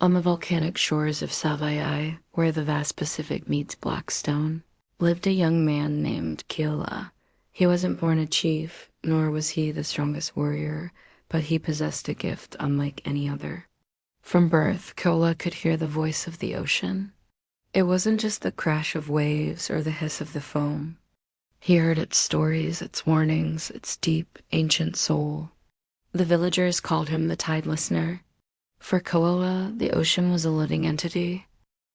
On the volcanic shores of Savaiʻi, where the vast Pacific meets Blackstone, lived a young man named Keola. He wasn't born a chief, nor was he the strongest warrior, but he possessed a gift unlike any other. From birth, Keola could hear the voice of the ocean. It wasn't just the crash of waves or the hiss of the foam. He heard its stories, its warnings, its deep, ancient soul. The villagers called him the Tide Listener. For Keola, the ocean was a living entity.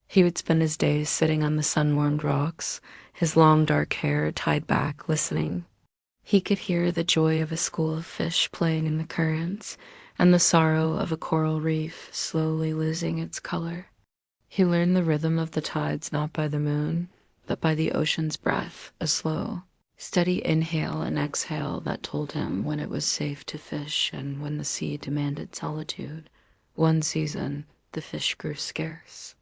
He would spend his days sitting on the sun-warmed rocks, his long dark hair tied back, listening. He could hear the joy of a school of fish playing in the currents, and the sorrow of a coral reef slowly losing its color. He learned the rhythm of the tides not by the moon, but by the ocean's breath, a slow, steady inhale and exhale that told him when it was safe to fish and when the sea demanded solitude. One season, the fish grew scarce.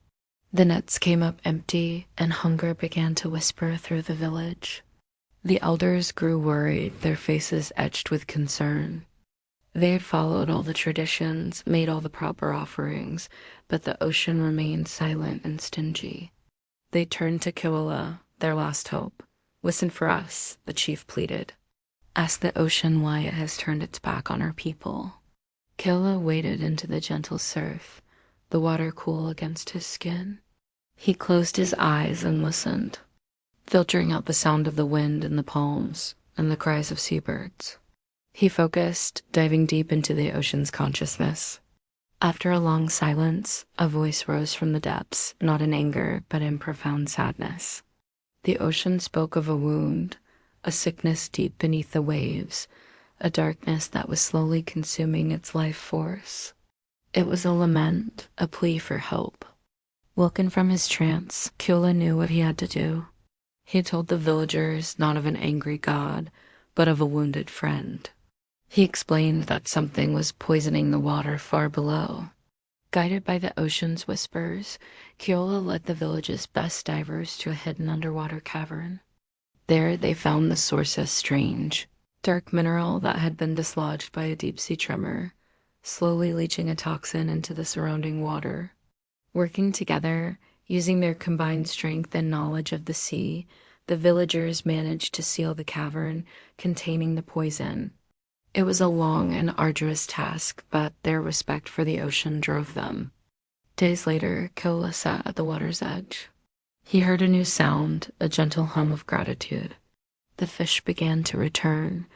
The nets came up empty, and hunger began to whisper through the village. The elders grew worried, their faces etched with concern. They had followed all the traditions, made all the proper offerings, but the ocean remained silent and stingy. They turned to Keola, their last hope. "Listen for us," the chief pleaded. "Ask the ocean why it has turned its back on our people." Keola waded into the gentle surf, the water cool against his skin. He closed his eyes and listened, filtering out the sound of the wind in the palms and the cries of seabirds. He focused, diving deep into the ocean's consciousness. After a long silence, a voice rose from the depths, not in anger, but in profound sadness. The ocean spoke of a wound, a sickness deep beneath the waves, a darkness that was slowly consuming its life force. It was a lament, a plea for help. Woken from his trance, Keola knew what he had to do. He told the villagers not of an angry god, but of a wounded friend. He explained that something was poisoning the water far below. Guided by the ocean's whispers, Keola led the village's best divers to a hidden underwater cavern. There they found the source a strange, dark mineral that had been dislodged by a deep-sea tremor, slowly leaching a toxin into the surrounding water. Working together, using their combined strength and knowledge of the sea, the villagers managed to seal the cavern containing the poison. It was a long and arduous task, but their respect for the ocean drove them. Days later, Keola sat at the water's edge. He heard a new sound, a gentle hum of gratitude. The fish began to return,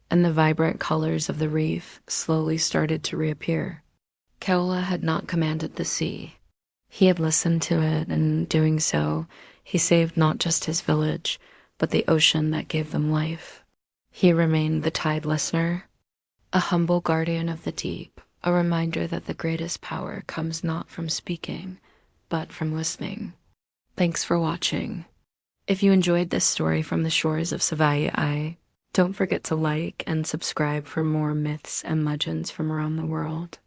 and the vibrant colors of the reef slowly started to reappear. Keola had not commanded the sea. He had listened to it, and in doing so, he saved not just his village, but the ocean that gave them life. He remained the Tide Listener, a humble guardian of the deep, a reminder that the greatest power comes not from speaking, but from listening. Thanks for watching. If you enjoyed this story from the shores of Savaiʻi, don't forget to like and subscribe for more myths and legends from around the world.